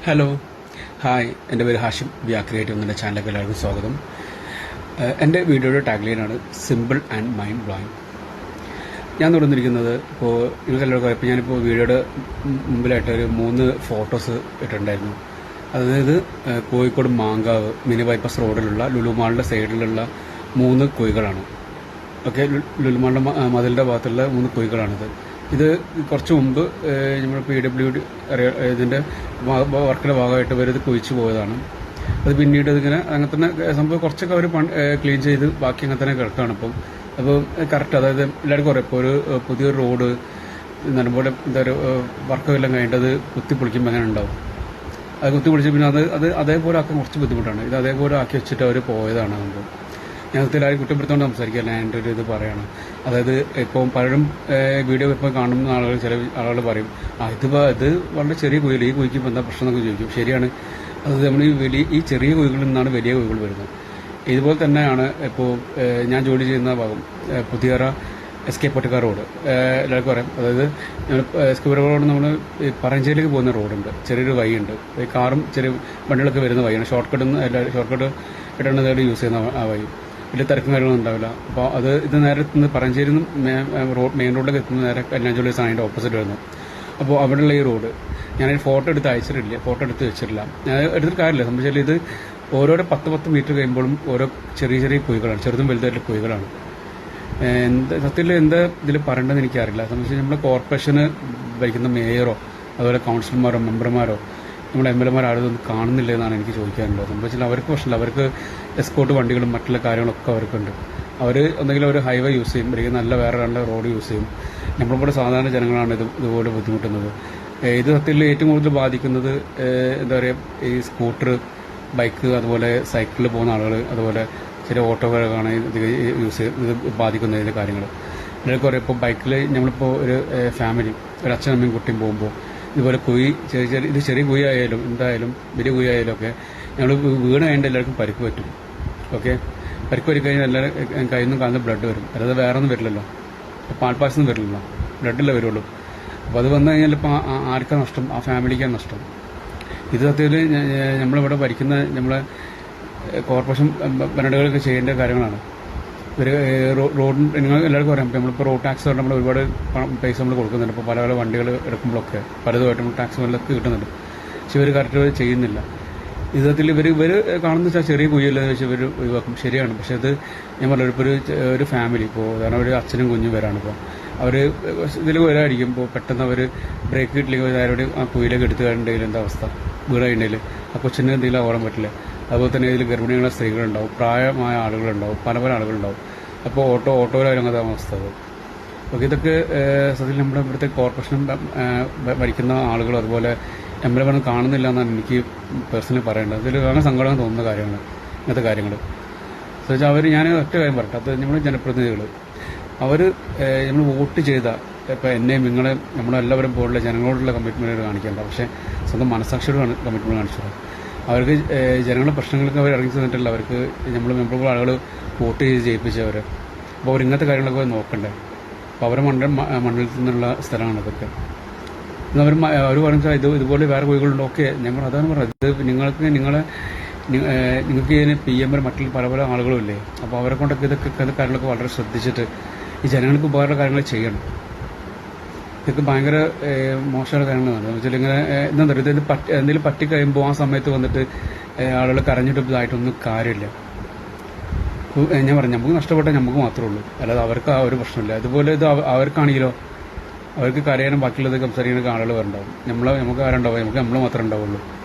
Hello hi, എൻ്റെ പേര് ഹാഷിം വ്യാക്രിയേറ്റ് എന്ന ചാനലിലേക്ക് എല്ലാവർക്കും സ്വാഗതം. എൻ്റെ വീഡിയോയുടെ ടാഗ്ലൈനാണ് സിമ്പിൾ ആൻഡ് മൈൻഡ് ബ്ലോയിങ്. ഞാൻ തുടർന്നിരിക്കുന്നത് ഇപ്പോൾ നിങ്ങൾക്ക് എല്ലാവർക്കും ഇപ്പോൾ ഞാനിപ്പോൾ വീഡിയോയുടെ മുമ്പിലായിട്ട് ഒരു 3 ഫോട്ടോസ് ഇട്ടിട്ടുണ്ടായിരുന്നു. അതായത് കോഴിക്കോട് മാങ്കാവ് മിനി ബൈപ്പാസ് റോഡിലുള്ള ലുലുമാളിൻ്റെ സൈഡിലുള്ള 3 കുഴികളാണ്. ഓക്കെ, ലുലുമാളിൻ്റെ മതിലിൻ്റെ ഭാഗത്തുള്ള 3 കുഴികളാണിത്. ഇത് കുറച്ച് മുമ്പ് നമ്മൾ PWD ഇതിൻ്റെ വർക്കിൻ്റെ ഭാഗമായിട്ട് ഇവരിത് കുഴിച്ചു പോയതാണ്. അത് പിന്നീട് ഇതിങ്ങനെ അങ്ങനെ തന്നെ സംഭവം കുറച്ചൊക്കെ അവർ ക്ലീൻ ചെയ്ത് ബാക്കി അങ്ങനെ തന്നെ കിടക്കുകയാണ് ഇപ്പം. അപ്പോൾ കറക്റ്റ്, അതായത് എല്ലാവർക്കും പറയാം, ഇപ്പോൾ ഒരു പുതിയൊരു റോഡ് നല്ലപോലെ എന്താ പറയുക വർക്കെല്ലാം കഴിഞ്ഞിട്ട് കുത്തിപ്പൊളിക്കുമ്പോൾ അങ്ങനെ ഉണ്ടാവും. അത് കുത്തിപ്പൊളിച്ച് പിന്നെ അത് അതേപോലെ ആക്കാൻ കുറച്ച് ബുദ്ധിമുട്ടാണ്. ഇത് അതേപോലെ ആക്കി വെച്ചിട്ട് അവർ പോയതാണ് സംഭവം. ഞങ്ങൾക്ക് എല്ലാവരും കുറ്റപ്പെടുത്തോണ്ട് സംസാരിക്കുകയല്ല, ഞാൻ എൻ്റെ ഒരു ഇത് പറയാണ്. അതായത് ഇപ്പം പലരും വീഡിയോ ഇപ്പോൾ കാണുന്ന ആളുകൾ, ചില ആളുകൾ പറയും ഇത് വളരെ ചെറിയ കുഴിയിൽ, ഈ കുഴിക്ക് ഇപ്പോൾ എന്താ പ്രശ്നം എന്നൊക്കെ ചോദിക്കും. ശരിയാണ്, അത് നമ്മൾ ഈ ചെറിയ കുഴികളിൽ നിന്നാണ് വലിയ കുഴികൾ വരുന്നത്. ഇതുപോലെ തന്നെയാണ് ഇപ്പോൾ ഞാൻ ജോലി ചെയ്യുന്ന ഭാഗം പുതിയറ SK പൊട്ടിക്കാർ റോഡ് എല്ലാവർക്കും പറയാം. അതായത് SK റോഡ് നമ്മൾ പറഞ്ചേരിലേക്ക് പോകുന്ന റോഡുണ്ട്, ചെറിയൊരു വഴിയുണ്ട്. കാറും ചെറിയ വണ്ടികളൊക്കെ വരുന്ന വഴിയാണ്. ഷോർട്ട് കട്ട് ഇടേണ്ടതായിട്ട് യൂസ് ചെയ്യുന്ന ആ വഴി. വലിയ തിരക്കും കാര്യങ്ങളൊന്നും ഉണ്ടാവില്ല. അപ്പോൾ ഇത് നേരെ പറഞ്ചേരി മെയിൻ റോഡിലേക്ക് എത്തുന്ന നേരെ കല്യാൺ ജ്വല്ലേഴ്സാണ് അതിൻ്റെ ഓപ്പോസിറ്റ് വരുന്നത്. അപ്പോൾ അവിടെയുള്ള ഈ റോഡ് ഞാനൊരു ഫോട്ടോ എടുത്ത് അയച്ചിട്ടില്ല, ഫോട്ടോ എടുത്ത് വെച്ചിട്ടില്ല. ഞാൻ എടുത്തിട്ട് കാര്യമില്ല. സംബന്ധിച്ചാൽ ഇത് ഓരോരോ 10 മീറ്റർ കഴിയുമ്പോഴും ഓരോ ചെറിയ ചെറിയ കുഴികളാണ്, ചെറുതും വലുതായിട്ടുള്ള കുഴികളാണ്. സത്യത്തിൽ എന്താ ഇതിൽ പറയേണ്ടതെന്ന് എനിക്കറിയില്ല. സംബന്ധിച്ച് നമ്മുടെ കോർപ്പറേഷന് ഭരിക്കുന്ന മേയറോ അതുപോലെ കൗൺസിലർമാരോ മെമ്പർമാരോ നമ്മുടെ MLA ആരൊന്നും കാണുന്നില്ല എന്നാണ് എനിക്ക് ചോദിക്കാനുള്ളത്. സംബന്ധിച്ചാൽ അവർക്ക് പ്രശ്നമില്ല, അവർക്ക് എസ്കോർട്ട് വണ്ടികളും മറ്റുള്ള കാര്യങ്ങളൊക്കെ അവർക്കുണ്ട്. അവർ ഒന്നെങ്കിലും ഒരു ഹൈവേ യൂസ് ചെയ്യും, അല്ലെങ്കിൽ വേറെ നല്ല റോഡ് യൂസ് ചെയ്യും. നമ്മളിവിടെ സാധാരണ ജനങ്ങളാണ് ഇതുപോലെ ബുദ്ധിമുട്ടുന്നത്. ഇത് സത്യത്തിൽ ഏറ്റവും കൂടുതൽ ബാധിക്കുന്നത് എന്താ പറയുക, ഈ സ്കൂട്ടർ, ബൈക്ക്, അതുപോലെ സൈക്കിളിൽ പോകുന്ന ആളുകൾ, അതുപോലെ ചില ഓട്ടോകളാണ് ഇത് ബാധിക്കുന്ന ഇതിൻ്റെ കാര്യങ്ങൾ. എല്ലാവർക്കും അറിയാം, ഇപ്പോൾ ബൈക്കിൽ നമ്മളിപ്പോൾ ഒരു ഫാമിലി, ഒരു അച്ഛനമ്മയും കുട്ടിയും പോകുമ്പോൾ ഇതുപോലെ ഇത് ചെറിയ കുഴി ആയാലും എന്തായാലും വലിയ കുഴി ആയാലും ഒക്കെ ഞങ്ങൾ വീണ് കഴിഞ്ഞാൽ എല്ലാവർക്കും പരിക്ക് പറ്റും. ഓക്കെ, പരിക്ക് പറ്റി കഴിഞ്ഞാൽ എല്ലാവരും കയ്യിൽ നിന്നും കാണുന്ന ബ്ലഡ് വരും. അല്ലാതെ വേറെ ഒന്നും വരില്ലല്ലോ, പാൽപ്പാസൊന്നും വരില്ലല്ലോ, ബ്ലഡല്ലേ വരുള്ളൂ. അപ്പോൾ അത് വന്നു കഴിഞ്ഞാൽ ഇപ്പോൾ ആർക്കാണ് നഷ്ടം? ആ ഫാമിലിക്കാണ് നഷ്ടം. ഇത് സത്യത്തിൽ നമ്മളിവിടെ ഭരിക്കുന്ന നമ്മളെ കോർപ്പറേഷൻ ഭരണകളൊക്കെ ചെയ്യേണ്ട കാര്യങ്ങളാണ്. ഒരു റോഡ് നിങ്ങൾ എല്ലാവർക്കും അറിയാം, നമ്മളിപ്പോൾ റോഡ് ടാക്സ് നമ്മൾ ഒരുപാട് പൈസ നമ്മൾ കൊടുക്കുന്നുണ്ട്. ഇപ്പോൾ പല വണ്ടികൾ എടുക്കുമ്പോഴൊക്കെ പലതുമായിട്ട് നമ്മൾ ടാക്സ് മുതലൊക്കെ കിട്ടുന്നുണ്ട്. പക്ഷെ ഇവർ കറക്റ്റ് ചെയ്യുന്നില്ല. ഇതത്തിൽ ഇവർ കാണുന്ന വെച്ചാൽ ചെറിയ കുഴിയല്ലെന്ന് വെച്ചാൽ ഇവർ ഒഴിവാക്കും. ശരിയാണ്, പക്ഷെ അത് ഞാൻ പറഞ്ഞു, ഇപ്പോൾ ഒരു ഫാമിലി, ഇപ്പോൾ കാരണം ഒരു അച്ഛനും കുഞ്ഞും വരാണ്. ഇപ്പോൾ അവർ ഇതിൽ വരായിരിക്കും, ഇപ്പോൾ പെട്ടെന്ന് അവർ ബ്രേക്ക് കിട്ടില്ലെങ്കിൽ ആരോട് ആ കുഴിയിലേക്ക് എടുത്തു കഴിഞ്ഞിട്ടുണ്ടെങ്കിൽ എന്താ അവസ്ഥ? വീടുകഴിഞ്ഞിട്ടുണ്ടെങ്കിൽ ആ കൊച്ചിന് എന്തെങ്കിലും ഓടാൻ പറ്റില്ല. അതുപോലെ തന്നെ ഇതിൽ ഗർഭിണികളെ സ്ത്രീകളുണ്ടാവും, പ്രായമായ ആളുകളുണ്ടാവും, പല ആളുകളുണ്ടാവും. അപ്പോൾ ഓട്ടോയിലങ്ങനത്തെ അവസ്ഥ. അപ്പോൾ ഇതൊക്കെ സത്യത്തിൽ നമ്മുടെ ഇവിടുത്തെ കോർപ്പറേഷൻ ഭരിക്കുന്ന ആളുകളും അതുപോലെ MLA കാണുന്നില്ല എന്നാണ് എനിക്ക് പേഴ്സണലി പറയേണ്ടത്. അതിൽ അങ്ങനെ സങ്കടം തോന്നുന്ന കാര്യമാണ് ഇങ്ങനത്തെ കാര്യങ്ങൾ. വെച്ചാൽ ഞാൻ ഒറ്റ കാര്യം പറയട്ടെ, അത് നമ്മൾ ജനപ്രതിനിധികൾ അവർ നമ്മൾ വോട്ട് ചെയ്ത, ഇപ്പോൾ എന്നെയും നിങ്ങളെ നമ്മളെല്ലാവരും പോലുള്ള ജനങ്ങളോടുള്ള കമ്മിറ്റ്മെൻറ്റ് കാണിക്കേണ്ട, പക്ഷേ സ്വന്തം മനസ്സാക്ഷിയോട് കമ്മിറ്റ്മെൻറ്റ് കാണിച്ചത്. അവർക്ക് ജനങ്ങളുടെ പ്രശ്നങ്ങൾക്ക് അവർ ഇറങ്ങി ചെന്നിട്ടില്ല. അവർക്ക് നമ്മൾ മെമ്പറുകൾ ആളുകൾ വോട്ട് ചെയ്ത് ജയിപ്പിച്ചവർ. അപ്പോൾ അവർ ഇങ്ങനത്തെ കാര്യങ്ങളൊക്കെ നോക്കണ്ടേ? അപ്പോൾ അവരെ മണ്ഡലത്തിൽ നിന്നുള്ള സ്ഥലമാണ് ഇതൊക്കെ. അവർ പറഞ്ഞാൽ ഇതുപോലെ വേറെ കുഴികളുണ്ട്. ഓക്കെ, ഞങ്ങൾ അതാണ് പറഞ്ഞത്. ഇത് നിങ്ങൾക്ക് ഇതിന് PM മറ്റുള്ള പല ആളുകളും ഇല്ലേ? അപ്പോൾ അവരെ കൊണ്ടൊക്കെ ഇതൊക്കെ കാര്യങ്ങളൊക്കെ വളരെ ശ്രദ്ധിച്ചിട്ട് ഈ ജനങ്ങൾക്ക് ഉപകാരമുള്ള കാര്യങ്ങൾ ചെയ്യണം. ഇതൊക്കെ ഭയങ്കര മോശമായ കാര്യങ്ങളാണ്. എന്ന് വെച്ചാൽ ഇങ്ങനെ എന്താ പറയുക, ഇത് എന്തെങ്കിലും പറ്റിക്കഴിയുമ്പോൾ ആ സമയത്ത് വന്നിട്ട് ആളുകൾ കരഞ്ഞിട്ട് ഇതായിട്ടൊന്നും കാര്യമില്ല. ഞാൻ പറഞ്ഞു, നമുക്ക് നഷ്ടപ്പെട്ടാൽ നമുക്ക് മാത്രമേ ഉള്ളൂ, അല്ലാതെ അവർക്ക് ആ ഒരു പ്രശ്നമില്ല. അതുപോലെ ഇത് അവർക്കാണെങ്കിലോ അവർക്ക് കരയാനും ബാക്കിയുള്ളത് സംസാരിക്കാനൊക്കെ ആളുകൾ വരണ്ടാവും. നമുക്ക് ആരുണ്ടാവും? നമ്മൾ മാത്രമേ ഉണ്ടാവുള്ളൂ,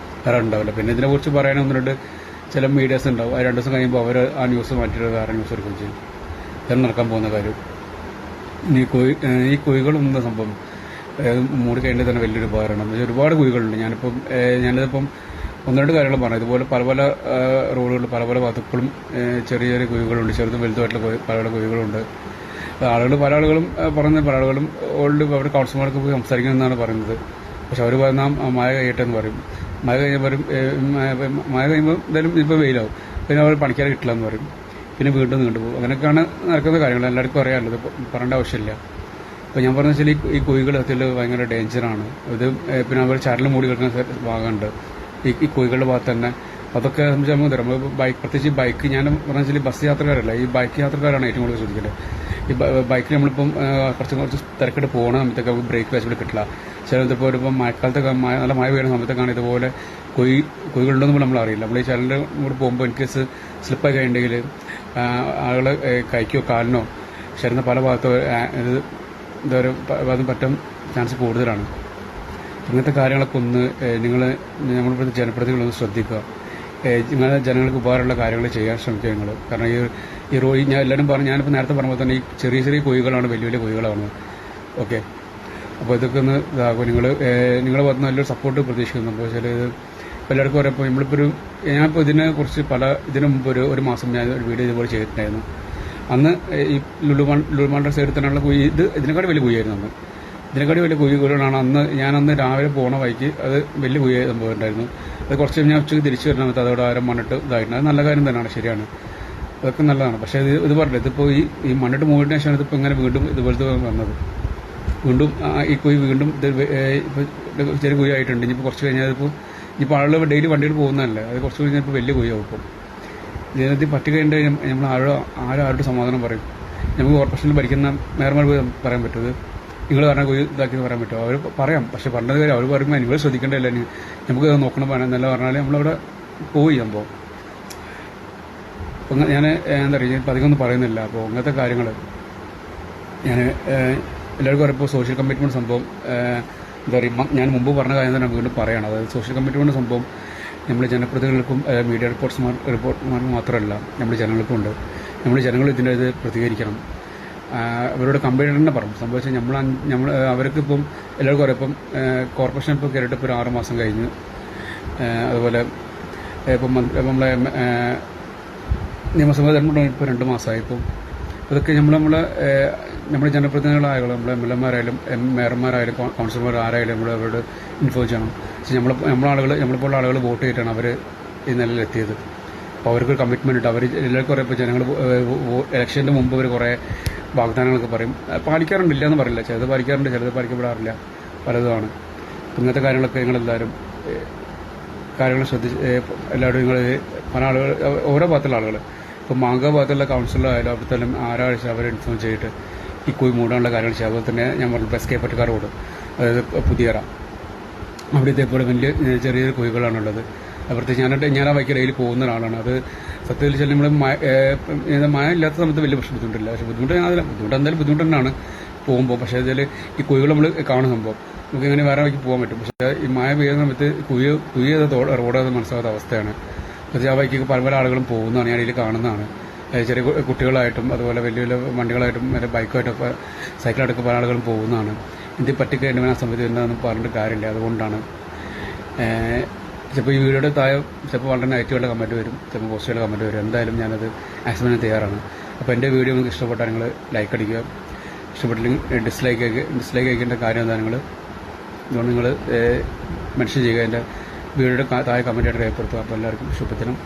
വേറെ ഉണ്ടാവില്ല. പിന്നെ ഇതിനെക്കുറിച്ച് പറയാനൊന്നിട്ട് ചില മീഡിയാസ് ഉണ്ടാവും. 2 ദിവസം കഴിയുമ്പോൾ അവർ ആ ന്യൂസ് മാറ്റിയിട്ട് വേറെ ന്യൂസ് എടുക്കുകയും ചെയ്യും. ഇതാണ് നടക്കാൻ പോകുന്ന കാര്യം. ഈ കുഴികളൊന്നും സംഭവം മൂടി കഴിഞ്ഞാൽ തന്നെ വലിയൊരു ഉപകാരമാണ്. എന്ന് വെച്ചാൽ ഒരുപാട് കുഴികളുണ്ട്. ഞാനിതിപ്പം 1-2 കാര്യങ്ങൾ പറഞ്ഞു. ഇതുപോലെ പല റോഡുകളിൽ പല ഭാഗത്തുക്കളും ചെറിയ കുഴികളുണ്ട്, ചെറുതും വലുതുമായിട്ടുള്ള പല കുഴികളുണ്ട്. പല ആളുകളും പല ആളുകളും ഓൾഡ് അവർ കൗൺസിലർമാർക്ക് പോയി സംസാരിക്കണമെന്നാണ് പറയുന്നത്. പക്ഷെ അവർ പറഞ്ഞാൽ മഴ കഴിയട്ടെ എന്ന് പറയും. മഴ കഴിയുമ്പോൾ എന്തായാലും ഇപ്പോൾ വെയിലാവും, പിന്നെ അവർ പണിക്കാരെ കിട്ടില്ല എന്ന് പറയും, പിന്നെ വീണ്ടും നീണ്ടുപോകും. അങ്ങനെയൊക്കെയാണ് നടക്കുന്ന കാര്യങ്ങൾ. എല്ലാവർക്കും അറിയാമല്ലോ, ഇത് പറയേണ്ട ആവശ്യമില്ല. അപ്പോൾ ഞാൻ പറഞ്ഞ വെച്ചാൽ ഈ കുഴികൾ സത്യത്തിൽ ഭയങ്കര ഡേഞ്ചറാണ്. ഇത് പിന്നെ അവർ ചരൽ മൂടി കിടക്കുന്ന ഭാഗമുണ്ട്. ഈ കോഴികളുടെ ഭാഗത്ത് തന്നെ അതൊക്കെ നമുക്ക് തരാം. ബൈക്ക്, പ്രത്യേകിച്ച് ബൈക്ക്, ഞാൻ പറഞ്ഞാൽ ബസ് യാത്രക്കാരല്ല, ഈ ബൈക്ക് യാത്രക്കാരാണ് ഏറ്റവും കൂടുതൽ ശ്രദ്ധിക്കേണ്ടത്. ഈ ബൈക്കിൽ നമ്മളിപ്പം കുറച്ച് തിരക്കിട്ട് പോകുന്ന സമയത്തൊക്കെ ബ്രേക്ക് വെച്ചിട്ട് കിട്ടില്ല. ചിലപ്പോൾ ഇപ്പം മഴക്കാലത്തൊക്കെ നല്ല മഴ പെയ്യുന്ന സമയത്തൊക്കെയാണ് ഇതുപോലെ കോഴികളുണ്ടെന്ന് നമ്മൾ അറിയില്ല. നമ്മൾ ഈ ചാനലിൻ്റെ കൂടെ പോകുമ്പോൾ ഇൻ കേസ് സ്ലിപ്പായി കഴിഞ്ഞിട്ടുണ്ടെങ്കിൽ ആളുകളെ കൈക്കോ കാലിനോ ശരീരത്തിന് പല ഭാഗത്തോ എന്താ പറയുക പറ്റാൻ ചാൻസ് കൂടുതലാണ്. ഇങ്ങനത്തെ കാര്യങ്ങളൊക്കെ ഒന്ന് നമ്മളിപ്പോഴത്തെ ജനപ്രതിനിധികളൊന്ന് ശ്രദ്ധിക്കുക. ഇങ്ങനെ ജനങ്ങൾക്ക് ഉപകാരമുള്ള കാര്യങ്ങൾ ചെയ്യാൻ ശ്രമിക്കുക നിങ്ങൾ. കാരണം ഈ ഞാൻ എല്ലാവരും ഞാനിപ്പോൾ നേരത്തെ പറഞ്ഞപ്പോൾ തന്നെ ഈ ചെറിയ ചെറിയ കോഴികളാണ് വലിയ വലിയ കോഴികളാണ്. ഓക്കെ, അപ്പോൾ ഇതൊക്കെ ഒന്ന് ഇതാകും. നിങ്ങളുടെ ഭാഗത്ത് നല്ലൊരു സപ്പോർട്ട് പ്രതീക്ഷിക്കുന്നു. അപ്പോൾ വെച്ചാൽ ഇത് എല്ലാവർക്കും പറയുമ്പോൾ ഞാനിപ്പോൾ ഇതിനെക്കുറിച്ച് ഇതിനു മുമ്പ് ഒരു മാസം ഞാൻ ഒരു വീഡിയോ ഇതുപോലെ ചെയ്തിട്ടുണ്ടായിരുന്നു. അന്ന് ഈ ലുലുമാളുടെ സൈഡിൽ തന്നെയുള്ള ഇതിനെക്കാട്ടി വലിയ കുഴിയായിരുന്നു. ഇതിനെക്കാട്ടി വലിയ കുഴികളാണ് ഞാനന്ന് രാവിലെ പോണ വഴിക്ക് അത് വലിയ കുഴി സംഭവം ഉണ്ടായിരുന്നു. അത് കുറച്ച് ഞാൻ ഉച്ചയ്ക്ക് തിരിച്ചു വരുന്ന സമയത്ത് അതോടെ ആരും മണ്ണിട്ട് ഇതായിട്ടുണ്ട്. അത് നല്ല കാര്യം തന്നെയാണ്, ശരിയാണ്, അതൊക്കെ നല്ലതാണ്. പക്ഷേ ഇത് പറഞ്ഞില്ല, ഇതിപ്പോൾ ഈ മണ്ണിട്ട് മൂടിന് ശേഷമാണ് ഇതിപ്പോൾ ഇങ്ങനെ വീണ്ടും ഇതുപോലത്തെ വന്നത്. വീണ്ടും ഈ കുഴി വീണ്ടും ഇപ്പോൾ ചെറിയ കുഴി ആയിട്ടുണ്ട്. ഇനിയിപ്പോൾ കുറച്ച് കഴിഞ്ഞാൽ ഇപ്പോൾ ആളുകൾ ഡെയിലി വണ്ടിയിൽ പോകുന്നതല്ലേ, അത് കുറച്ച് കഴിഞ്ഞാൽ ഇപ്പോൾ വലിയ കുഴിയാവും. ഇപ്പം ഇതിനകത്ത് പറ്റുകയുണ്ടെങ്കിൽ നമ്മൾ ആരോട് സമാധാനം പറയും? നമുക്ക് കോർപ്പറേഷനിൽ ഭരിക്കുന്ന മേയർമാർ പറയാൻ പറ്റും, നിങ്ങൾ പറഞ്ഞ കുഴി ഇതാക്കിയെന്ന് പറയാൻ പറ്റുമോ? അവർ പറയാം. പക്ഷെ പറഞ്ഞത് കാര്യം അവർ പറയുമ്പോൾ നിങ്ങൾ ശ്രദ്ധിക്കേണ്ടതല്ല, നമുക്ക് നോക്കണം എന്നല്ല പറഞ്ഞാൽ നമ്മളവിടെ പോയി സംഭവം. അപ്പം ഞാൻ എന്താ പറയുക, ഇപ്പം അധികമൊന്നും പറയുന്നില്ല. അപ്പോൾ അങ്ങനത്തെ കാര്യങ്ങൾ ഞാൻ എല്ലാവർക്കും അറിയപ്പോൾ സോഷ്യൽ കമ്മിറ്റ്മെൻറ്റ് സംഭവം എന്താ പറയുക, ഞാൻ മുമ്പ് പറഞ്ഞ കാര്യം തന്നെ വീണ്ടും പറയുകയാണ്. അതായത് സോഷ്യൽ കമ്മിറ്റ്മെൻറ്റ് സംഭവം നമ്മൾ ജനപ്രതിനിധികൾക്കും മീഡിയ റിപ്പോർട്ടർമാർക്ക് മാത്രമല്ല, നമ്മൾ ജനങ്ങൾക്കും ഉണ്ട്. നമ്മൾ ജനങ്ങൾ ഇതിൻ്റെ ഇത് പ്രതികരിക്കണം. അവരോട് കംപ്ലൈൻറ്റ് തന്നെ പറഞ്ഞു. സംഭവിച്ചാൽ നമ്മൾ അവർക്കിപ്പം എല്ലാവർക്കും അറിയാം, ഇപ്പം കോർപ്പറേഷൻ ഇപ്പോൾ കയറിയിട്ട് ഇപ്പോൾ ഒരു 6 മാസം കഴിഞ്ഞ്. അതുപോലെ ഇപ്പം നമ്മളെ നിയമസഭ തെരഞ്ഞെടുപ്പ് ഇപ്പോൾ 2 മാസമായി. ഇപ്പം ഇതൊക്കെ നമ്മുടെ ജനപ്രതിനിധികളായാലും നമ്മളെ MLA-മാരായാലും മേയർമാരായാലും കൗൺസിലർമാർ ആരായാലും നമ്മൾ അവരോട് ഇൻഫോം ചെയ്യണം. പക്ഷേ നമ്മളിപ്പോൾ ആളുകൾ വോട്ട് ചെയ്തിട്ടാണ് അവർ ഈ നിലയിലെത്തിയത്. അപ്പോൾ അവർക്ക് കമ്മിറ്റ്മെൻറ്റ് ഉണ്ട്. അവർ എല്ലാവർക്കും അറിയാം, ഇപ്പോൾ ജനങ്ങൾ ഇലക്ഷൻ്റെ മുമ്പ് അവർ കുറേ വാഗ്ദാനങ്ങളൊക്കെ പറയും, പാലിക്കാറുണ്ടില്ല എന്ന് പറയില്ല. ചിലത് പാലിക്കാറുണ്ട്, ചിലത് പാലിക്കപ്പെടാറില്ല, പലതുമാണ്. ഇങ്ങനത്തെ കാര്യങ്ങളൊക്കെ നിങ്ങളെല്ലാവരും കാര്യങ്ങൾ ശ്രദ്ധിച്ച് എല്ലാവരും പല ആളുകൾ ഓരോ ഭാഗത്തുള്ള ആളുകൾ ഇപ്പോൾ മാങ്ക ഭാഗത്തുള്ള കൗൺസിലറായാലും അവിടുത്തെ ആരാഴ്ച അവരെ ഇൻഫോം ചെയ്തിട്ട് ഈ കുഴി മൂടാനുള്ള കാര്യങ്ങൾ ചെയ്യുക. അതുപോലെ തന്നെ ഞാൻ പറഞ്ഞു SK പട്ടിക്കാർ റോഡ്, അതായത് പുതിയറ, അവിടെ ഇതേപോലെ വലിയ ചെറിയൊരു കുഴികളാണുള്ളത്. പ്രത്യേകിച്ച് ഞാൻ ആ വൈക്ക് ഡെയിലി പോകുന്ന ഒരാളാണ്. അത് സത്യത്തിൽ ചില നമ്മൾ മഴ ഇല്ലാത്ത സമയത്ത് വലിയ ബുദ്ധിമുട്ടില്ല. പക്ഷേ ബുദ്ധിമുട്ട് എന്തായാലും ബുദ്ധിമുട്ട് തന്നെയാണ് പോകുമ്പോൾ. പക്ഷേ അതിൽ ഈ കുഴികൾ നമ്മൾ കാണുന്ന സംഭവം നമുക്ക് ഇങ്ങനെ വേറെ വഴിക്ക് പോകാൻ പറ്റും. പക്ഷേ ഈ മഴ പെയ്യുന്ന സമയത്ത് കുഴി റോഡ് മനസ്സിലാകാത്ത അവസ്ഥയാണ്. പക്ഷേ ആ വഴിക്ക് പല ആളുകളും പോകുന്നതാണ്, ഞാൻ ഇതിൽ കാണുന്നതാണ്. ചെറിയ കുട്ടികളായിട്ടും അതുപോലെ വലിയ വലിയ വണ്ടികളായിട്ടും ബൈക്കുമായിട്ടൊക്കെ സൈക്കിളായിട്ടൊക്കെ പല ആളുകളും പോകുന്നതാണ്. ഇത് പറ്റിക്കഴിഞ്ഞാൽ ആ സമയത്ത് എന്താണെന്ന് പറഞ്ഞിട്ട് കാര്യമില്ല. അതുകൊണ്ടാണ് ചിലപ്പോൾ ഈ വീഡിയോയുടെ താഴെ ചിലപ്പോൾ വളരെ നെഗറ്റീവായിട്ട് കമൻറ്റ് വരും, ചിലപ്പോൾ പോസിറ്റീവായിട്ട് കമൻറ്റ് വരും. എന്തായാലും ഞാനത് ആക്സെപ്റ്റ് ചെയ്യാൻ തയ്യാറാണ്. അപ്പോൾ എൻ്റെ വീഡിയോ നിങ്ങൾക്ക് ഇഷ്ടപ്പെട്ടാൽ നിങ്ങൾ ലൈക്ക് അടിക്കുക, ഇഷ്ടപ്പെട്ടില്ലെങ്കിൽ ഡിസ്ലൈക്ക് അയക്കേണ്ട കാര്യം എന്താ ഇതുകൊണ്ട് നിങ്ങൾ മെൻഷൻ ചെയ്യുക. എൻ്റെ വീഡിയോയുടെ താഴെ കമൻറ്റായിട്ട് രേഖപ്പെടുത്തുക. അപ്പോൾ എല്ലാവർക്കും ശുഭദിനം.